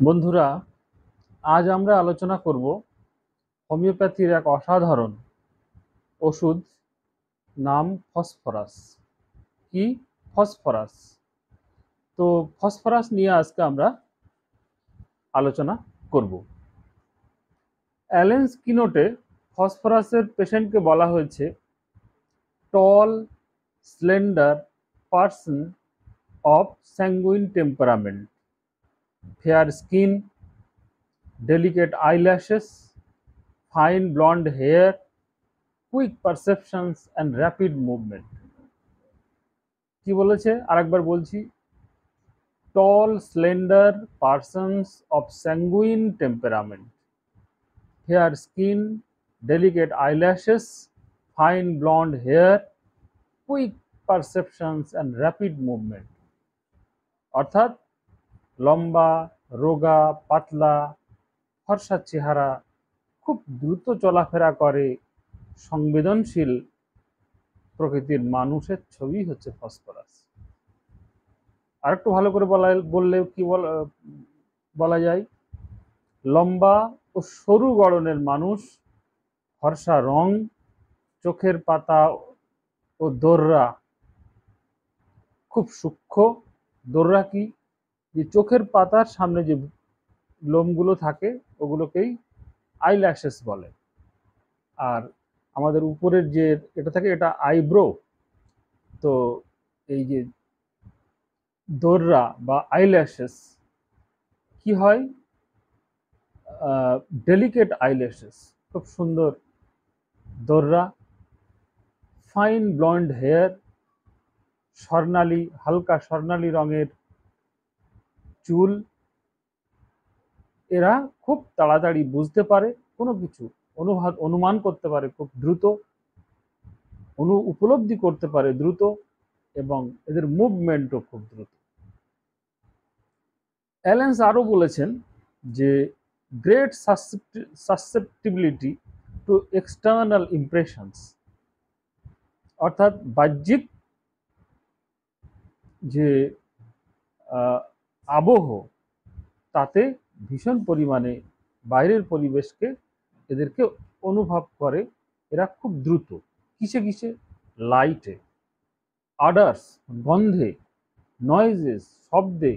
বন্ধুরা, আজ আমরা আলোচনা করব হোমিওপ্যাথির এক অসাধারণ ওষুধ, নাম ফসফরাস। কি? ফসফরাস। তো ফসফরাস নিয়ে আজকে আমরা আলোচনা করব। অ্যালেন স্কিনোটে ফসফরাসের পেশেন্টকে বলা হয়েছে tall, slender person of sanguine temperament, fair skin, delicate eyelashes, fine blond hair, quick perceptions and rapid movement. কি বলেছে? আরেকবার বলছি, tall slender persons of sanguine temperament, fair skin, delicate eyelashes, fine blond hair, quick perceptions and rapid movement. অর্থাৎ লম্বা, রোগা, পাতলা, ফর্সা চেহারা, খুব দ্রুত চলাফেরা করে, সংবেদনশীল প্রকৃতির মানুষের ছবি হচ্ছে ফসফরাস। আরেকটু ভালো করে বললে কি বলা যায়? লম্বা ও সরু গড়নের মানুষ, ফর্সা রং, চোখের পাতা ও দোররা খুব সূক্ষ্ম। দোররা কি? যে চোখের পাতার সামনে যে লোমগুলো থাকে ওগুলোকেই আইল্যাশেস বলে। আর আমাদের উপরের যে এটা থাকে এটা আইব্রো। তো এই যে দোররা বা আইল্যাশেস কি হয়? ডেলিকেট আইল্যাশেস, খুব সুন্দর দোররা, ফাইন ব্লন্ড হেয়ার, স্বর্ণালী, হালকা স্বর্ণালী রঙের চুল। এরা খুব তাড়াতাড়ি বুঝতে পারে কোনো কিছু, অনুমান করতে পারে খুব দ্রুত, উপলব্ধি করতে পারে দ্রুত, এবং এদের মুভমেন্টও খুব দ্রুত। অ্যালেন্স আরও বলেছেন যে great susceptibility to external impressions, অর্থাৎ বাহ্যিক যে আবহ, তাতে ভীষণ পরিমাণে বাইরের পরিবেশকে এদেরকে অনুভব করে এরা খুব দ্রুত। কিসে কিসে? লাইটে, অডার্স গন্ধে, নয়েজেস শব্দে,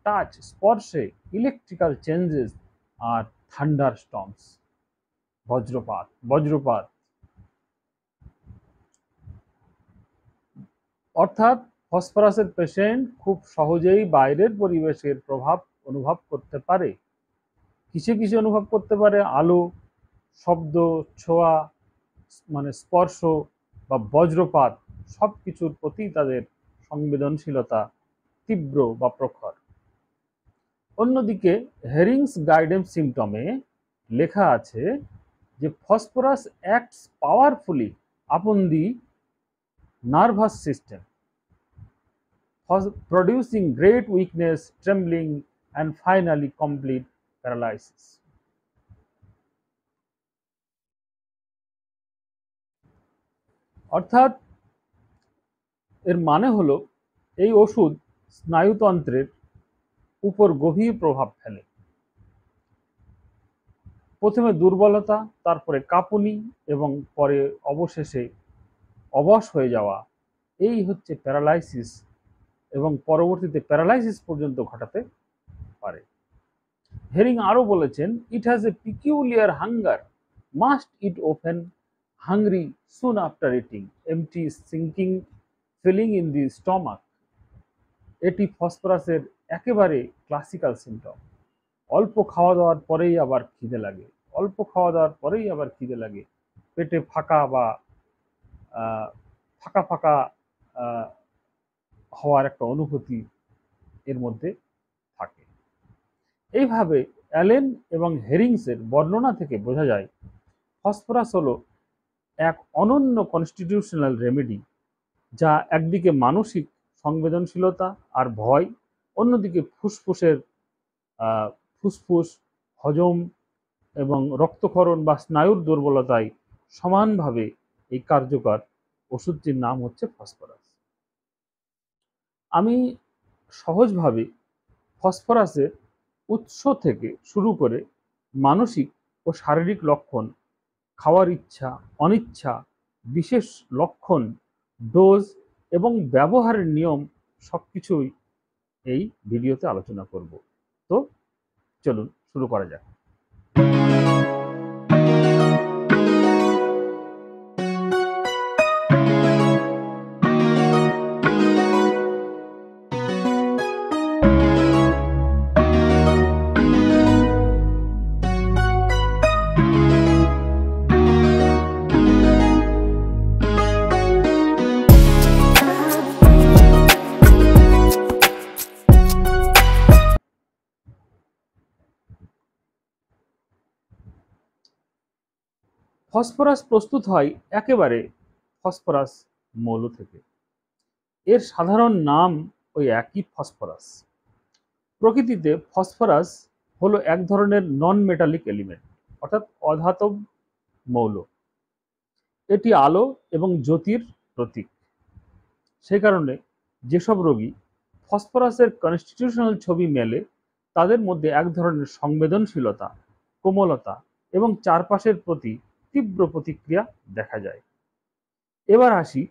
টাচ স্পর্শে, ইলেকট্রিক্যাল চেঞ্জেস, আর থান্ডার স্টর্মস বজ্রপাত। অর্থাৎ ফসফরাসের পেশেন্ট খুব সহজেই বাইরের পরিবেশের প্রভাব অনুভব করতে পারে। কিসে কিসে অনুভব করতে পারে? আলো, শব্দ, ছোঁয়া, মানে স্পর্শ বা বজ্রপাত, সব কিছুর প্রতি তাদের সংবেদনশীলতা তীব্র বা প্রখর। অন্যদিকে হেরিংস গাইডেন্স সিমটমে লেখা আছে যে phosphorus acts powerfully upon the nervous system, producing great weakness, trembling, and finally complete paralysis. অর্থাৎ এর মানে হলো এই ওষুধ স্নায়ুতন্ত্রের উপর গভীর প্রভাব ফেলে। প্রথমে দুর্বলতা, তারপরে কাঁপুনি, এবং পরে অবশেষে অবশ হয়ে যাওয়া, এই হচ্ছে প্যারালাইসিস, এবং পরবর্তীতে প্যারালাইসিস পর্যন্ত ঘটাতে পারে। হেরিং আরও বলেছেন, it has a peculiar hunger, must eat often hungry soon after eating, empty sinking feeling in the stomach. এটি ফসফরাসের একেবারে ক্লাসিক্যাল সিমটম। অল্প খাওয়া দাওয়ার পরেই আবার খিদে লাগে, অল্প খাওয়া দাওয়ার পরেই আবার খিদে লাগে, পেটে ফাঁকা বা ফাঁকা ফাঁকা হওয়ার একটা অনুভূতি এর মধ্যে থাকে। এইভাবে অ্যালেন এবং হেরিংসের বর্ণনা থেকে বোঝা যায় ফসফরাস হলো এক অনন্য কনস্টিটিউশনাল রেমেডি, যা একদিকে মানসিক সংবেদনশীলতা আর ভয়, অন্যদিকে ফুসফুস, হজম এবং রক্তক্ষরণ বা স্নায়ুর দুর্বলতায় সমানভাবে এই কার্যকর ওষুধটির নাম হচ্ছে ফসফরাস। আমি সহজভাবে ফসফরাসের উৎস থেকে শুরু করে মানসিক ও শারীরিক লক্ষণ, খাওয়ার ইচ্ছা, অনিচ্ছা, বিশেষ লক্ষণ, ডোজ এবং ব্যবহারের নিয়ম সবকিছুই এই ভিডিওতে আলোচনা করব। তো চলুন শুরু করা যাক। ফসফরাস প্রস্তুত হয় একেবারে ফসফরাস মৌল থেকে। এর সাধারণ নাম ওই একই, ফসফরাস। প্রকৃতিতে ফসফরাস হলো এক ধরনের নন মেটালিক এলিমেন্ট, অর্থাৎ অধাতব মৌল। এটি আলো এবং জ্যোতির প্রতীক। সেই কারণে যেসব রোগী ফসফরাসের কনস্টিটিউশনাল ছবি মেলে, তাদের মধ্যে এক ধরনের সংবেদনশীলতা, কোমলতা এবং চারপাশের প্রতি তীব্র প্রতিক্রিয়া দেখা যায়। এবার আসি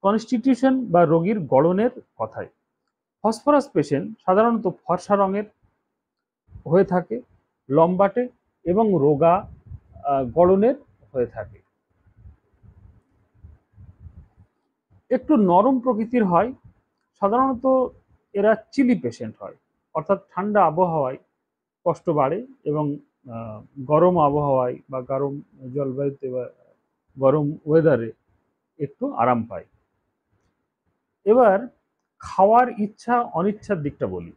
কনস্টিটিউশন বা রোগীর গড়নের কথায়। ফসফরাস পেশেন্ট সাধারণত ফর্সা রঙের হয়ে থাকে, লম্বাটে এবং রোগা গড়নের হয়ে থাকে। একটু নরম প্রকৃতির হয়, সাধারণত এরা চিলি পেশেন্ট হয়, অর্থাৎ ঠান্ডা আবহাওয়ায় কষ্ট বাড়ে এবং গরম আবহাওয়ায় বা গরম জলবায়ুতে বা গরম ওয়েদারে একটু আরাম পায়। এবার খাওয়ার ইচ্ছা অনিচ্ছার দিকটা বলি।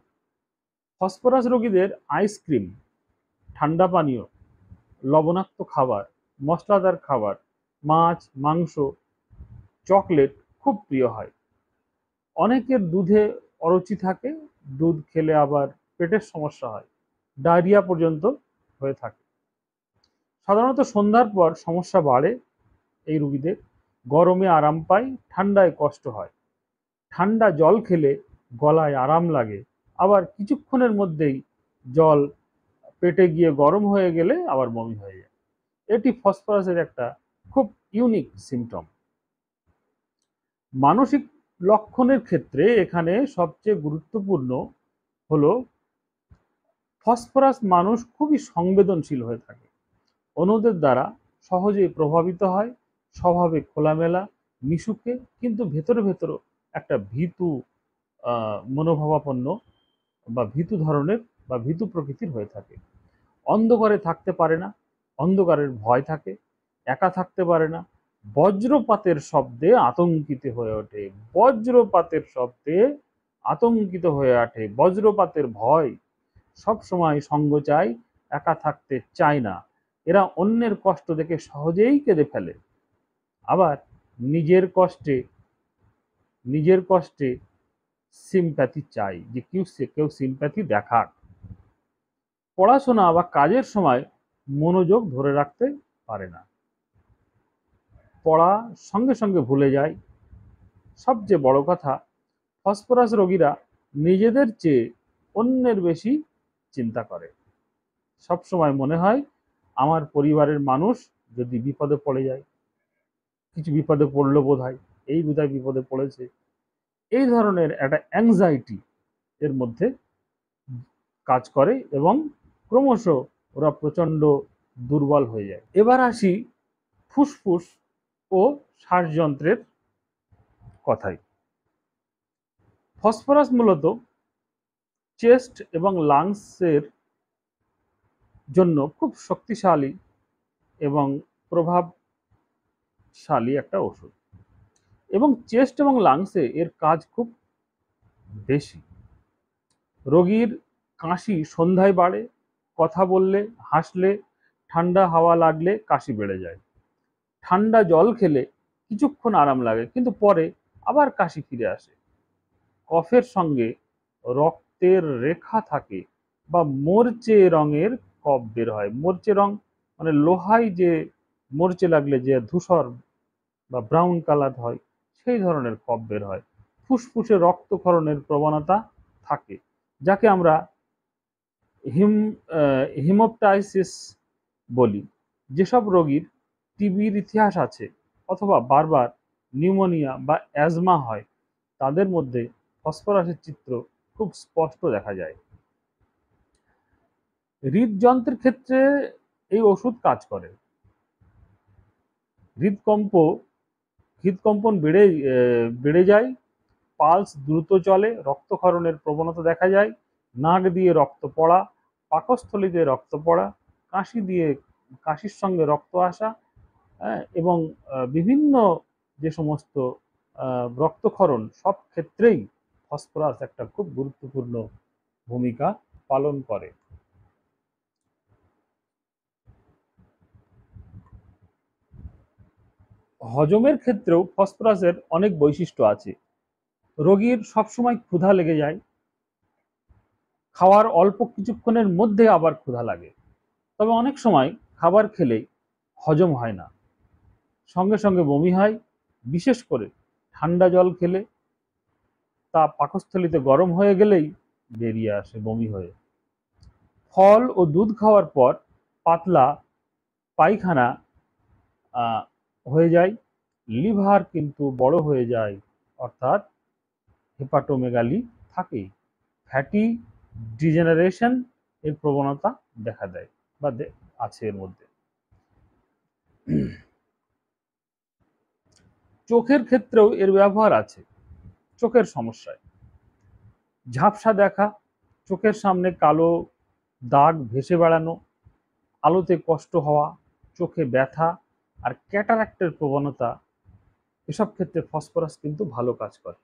ফসফরাস রোগীদের আইসক্রিম, ঠান্ডা পানীয়, লবণাক্ত খাবার, মশলাদার খাবার, মাছ, মাংস, চকলেট খুব প্রিয় হয়। অনেকের দুধে অরুচি থাকে, দুধ খেলে আবার পেটের সমস্যা হয়, ডায়রিয়া পর্যন্ত হয়ে থাকে। সাধারণত সন্ধ্যার পর সমস্যা বাড়ে এই রোগীদের, গরমে আরাম পায়, ঠান্ডায় কষ্ট হয়। ঠান্ডা জল খেলে গলায় আরাম লাগে, আবার কিছুক্ষণের মধ্যেই জল পেটে গিয়ে গরম হয়ে গেলে আবার বমি হয়ে যায়। এটি ফসফরাসের একটা খুব ইউনিক সিমটম। মানসিক লক্ষণের ক্ষেত্রে এখানে সবচেয়ে গুরুত্বপূর্ণ হলো ফসফরাস মানুষ খুবই সংবেদনশীল হয়ে থাকে, অন্যদের দ্বারা সহজেই প্রভাবিত হয়, স্বভাবে খোলামেলা, মিশুকে, কিন্তু ভেতরে ভেতরে একটা ভীতু মনোভাবাপন্ন বা ভীতু ধরনের বা ভীতু প্রকৃতির হয়ে থাকে। অন্ধকারে থাকতে পারে না, অন্ধকারের ভয় থাকে, একা থাকতে পারে না, বজ্রপাতের শব্দে আতঙ্কিত হয়ে ওঠে, বজ্রপাতের শব্দে আতঙ্কিত হয়ে ওঠে, বজ্রপাতের ভয়, সব সময় সঙ্গ চাই, একা থাকতে চায় না। এরা অন্যের কষ্ট দেখে সহজেই কেঁদে ফেলে, আবার নিজের কষ্টে সিম্প্যাথি চাই, যে কেউ সিম্প্যাথি দেখাক। পড়াশোনা বা কাজের সময় মনোযোগ ধরে রাখতে পারে না, পড়া সঙ্গে সঙ্গে ভুলে যায়। সবচেয়ে বড় কথা, ফসফরাস রোগীরা নিজেদের চেয়ে অন্যের বেশি চিন্তা করে। সব সময় মনে হয় আমার পরিবারের মানুষ যদি বিপদে পড়ে যায়, কিছু বিপদে পড়লো বোধহয়, এই বোধহয় বিপদে পড়েছে, এই ধরনের একটা অ্যাংজাইটি এর মধ্যে কাজ করে এবং ক্রমশ ওরা প্রচণ্ড দুর্বল হয়ে যায়। এবার আসি ফুসফুস ও শ্বাসযন্ত্রের কথায়। ফসফরাস মূলত চেস্ট এবং লাংসের জন্য খুব শক্তিশালী এবং প্রভাবশালী একটা ওষুধ, এবং চেস্ট এবং লাংসে এর কাজ খুব বেশি। রোগীর কাশি সন্ধ্যায় বাড়ে, কথা বললে, হাসলে, ঠান্ডা হাওয়া লাগলে কাশি বেড়ে যায়। ঠান্ডা জল খেলে কিছুক্ষণ আরাম লাগে, কিন্তু পরে আবার কাশি ফিরে আসে। কফের সঙ্গে রক্তের রেখা থাকে বা মরচে রঙের কফ বের হয়। মরচে রং মানে লোহায় যে মরচে লাগলে যে ধূসর বা ব্রাউন কালার হয়, সেই ধরনের কফ বের হয়। ফুসফুসে রক্তক্ষরণের প্রবণতা থাকে, যাকে আমরা হিম হিমোপ্টাইসিস বলি। যেসব রোগীর টিবির ইতিহাস আছে অথবা বারবার নিউমোনিয়া বা অ্যাজমা হয়, তাদের মধ্যে ফসফরাসের চিত্র খুব স্পষ্ট দেখা যায়। হৃদযন্ত্রের ক্ষেত্রে এই ওষুধ কাজ করে। হৃদকম্প হৃদকম্পন বেড়ে যায়, পালস দ্রুত চলে, রক্তক্ষরণের প্রবণতা দেখা যায়, নাক দিয়ে রক্ত পড়া, পাকস্থলীতে রক্ত পড়া, কাশির সঙ্গে রক্ত আসা, হ্যাঁ, এবং বিভিন্ন যে সমস্ত রক্তক্ষরণ, সব ক্ষেত্রেই ফসফরাস একটা খুব গুরুত্বপূর্ণ ভূমিকা পালন করে। হজমের ক্ষেত্রেও ফসফরাসের অনেক বৈশিষ্ট্য আছে। রোগীর সবসময় ক্ষুধা লেগে যায়, খাওয়ার অল্প কিছুক্ষণের মধ্যে আবার ক্ষুধা লাগে। তবে অনেক সময় খাবার খেলেই হজম হয় না, সঙ্গে সঙ্গে বমি হয়। বিশেষ করে ঠান্ডা জল খেলে তা পাকস্থলীতে গরম হয়ে গেলেই বেরিয়ে আসে বমি হয়ে। ফল ও দুধ খাওয়ার পর পাতলা পায়খানা হয়ে যায়, লিভার কিন্তু বড় হয়ে যায়, অর্থাৎ হেপাটোমেগালি থাকে। ফ্যাটি ডিজেনারেশন এর প্রবণতা দেখা দেয় বা আছে এর মধ্যে। চোখের ক্ষেত্রেও এর ব্যবহার আছে। চোখের সমস্যায় ঝাপসা দেখা, চোখের সামনে কালো দাগ ভেসে বেড়ানো, আলোতে কষ্ট হওয়া, চোখে ব্যথা আর ক্যাটারাক্টের প্রবণতা, এসব ক্ষেত্রে ফসফরাস কিন্তু ভালো কাজ করে।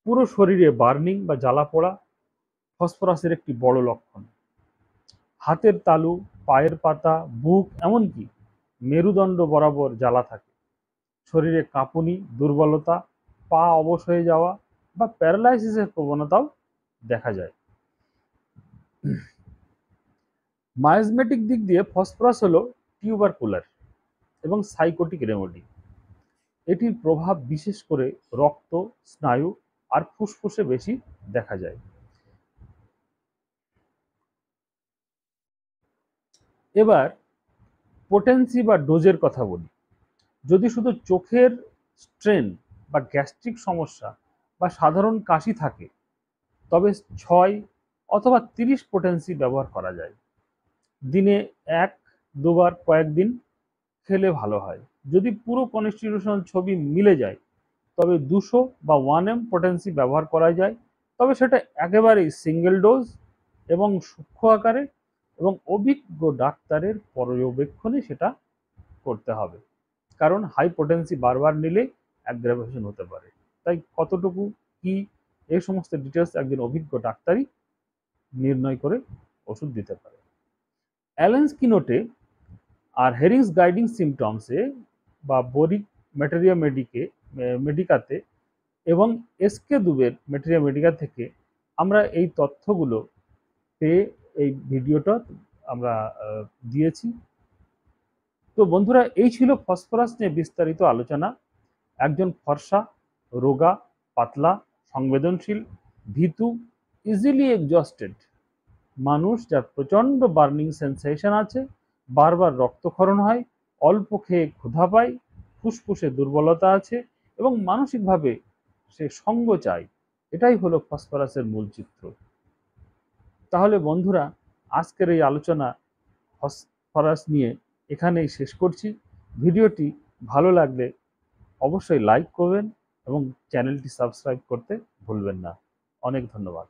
পুরো শরীরে বার্নিং বা জ্বালা পোড়া ফসফরাসের একটি বড় লক্ষণ। হাতের তালু, পায়ের পাতা, বুক, এমনকি মেরুদণ্ড বরাবর জ্বালা থাকে। শরীরে কাঁপুনি, দুর্বলতা, পা অবশ হয়ে যাওয়া বা প্যারালাইসিসের প্রবণতাও দেখা যায়। মায়োজমেটিক দিক দিয়ে ফসফরাস হলো টিউবারকুলার এবং সাইকোটিক রেমেডি। এটির প্রভাব বিশেষ করে রক্ত, স্নায়ু আর ফুসফুসে বেশি দেখা যায়। এবার পোটেন্সি বা ডোজের কথা বলি। যদি শুধু চোখের স্ট্রেন বা গ্যাস্ট্রিক সমস্যা বা সাধারণ কাশি থাকে, তবে 6 অথবা 30 পোটেন্সি ব্যবহার করা যায়। দিনে 1-2 বার কয়েকদিন খেলে ভালো হয়। যদি পুরো কনস্টিটিউশনাল ছবি মিলে যায়, তবে 200 বা 1 m পোটেন্সি ব্যবহার করা যায়। তবে সেটা একেবারেই সিঙ্গেল ডোজ এবং সূক্ষ্ম আকারে এবং অভিজ্ঞ ডাক্তারের পর্যবেক্ষণে সেটা করতে হবে। কারণ হাই পোটেন্সি বারবার নিলে অ্যাগ্রাভেশন হতে পারে। তাই কতটুকু কি এই সমস্ত ডিটেলস একজন অভিজ্ঞ ডাক্তারই নির্ণয় করে ওষুধ দিতে পারে। অ্যালেন্স কিনোটে আর হেরিংস গাইডিং সিমটমসে বা বোরিক ম্যাটেরিয়া মেডিকাতে এবং এসকে দুবের ম্যাটেরিয়া মেডিকা থেকে আমরা এই তথ্যগুলো পেয়ে এই ভিডিওটা আমরা দিয়েছি। তো বন্ধুরা, এই ছিল ফসফরাস নিয়ে বিস্তারিত আলোচনা। একজন ফর্সা, রোগা, পাতলা, সংবেদনশীল, ভীতু, ইজিলি এক্সজস্টেড মানুষ, যার প্রচণ্ড বার্নিং সেন্সেশন আছে, বারবার রক্তক্ষরণ হয়, অল্প খেয়ে ক্ষুধা পায়, ফুসফুসে দুর্বলতা আছে এবং মানসিকভাবে সে সঙ্গ চায়, এটাই হলো ফসফরাসের মূল চিত্র। তাহলে বন্ধুরা, আজকের এই আলোচনা ফসফরাস নিয়ে এখানেই শেষ করছি। ভিডিওটি ভালো লাগলে অবশ্যই লাইক করবেন এবং চ্যানেলটি সাবস্ক্রাইব করতে ভুলবেন না। অনেক ধন্যবাদ।